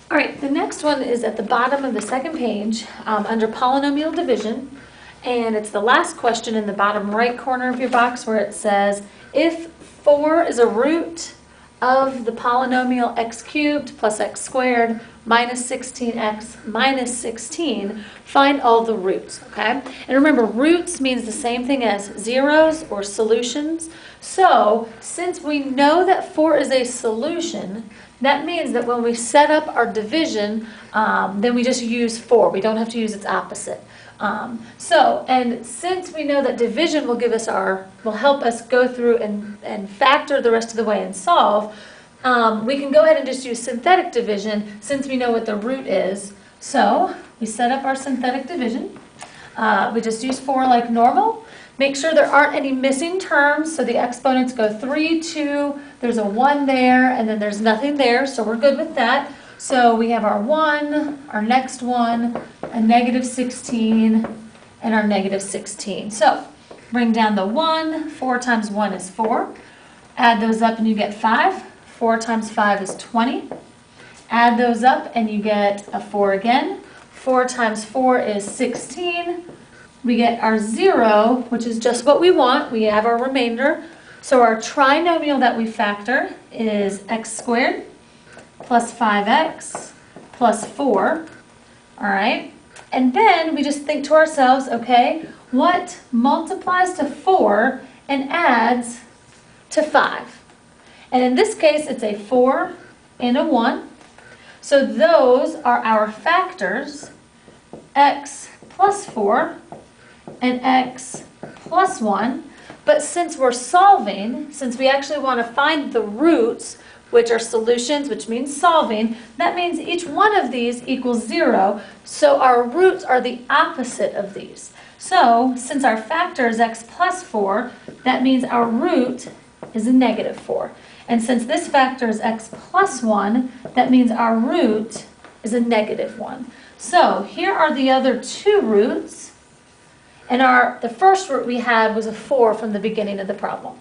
All right, the next one is at the bottom of the second page under polynomial division, and it's the last question in the bottom right corner of your box where it says, if 4 is a root of the polynomial x cubed plus x squared minus 16x minus 16, find all the roots, okay? And remember, roots means the same thing as zeros or solutions. So, since we know that 4 is a solution, that means that when we set up our division, then we just use 4. We don't have to use its opposite. And since we know that division will help us go through and factor the rest of the way and solve, we can go ahead and just use synthetic division since we know what the root is. So we set up our synthetic division. We just use 4 like normal. Make sure there aren't any missing terms, so the exponents go 3, 2, there's a 1 there, and then there's nothing there, so we're good with that. So we have our 1, our next one, a negative 16, and our negative 16. So bring down the 1, 4 times 1 is 4. Add those up and you get 5. 4 times 5 is 20. Add those up and you get a 4 again. 4 times 4 is 16. We get our 0, which is just what we want. We have our remainder. So our trinomial that we factor is x squared plus 5x plus 4. All right? And then we just think to ourselves, okay, what multiplies to 4 and adds to 5? And in this case, it's a 4 and a 1. So those are our factors, x plus 4 and x plus 1. But since we're solving, since we actually want to find the roots, which are solutions, which means solving, that means each one of these equals 0. So our roots are the opposite of these. So since our factor is x plus 4, that means our root is a negative 4. And since this factor is x plus 1, that means our root is a negative 1. So here are the other two roots. And the first root we had was a 4 from the beginning of the problem.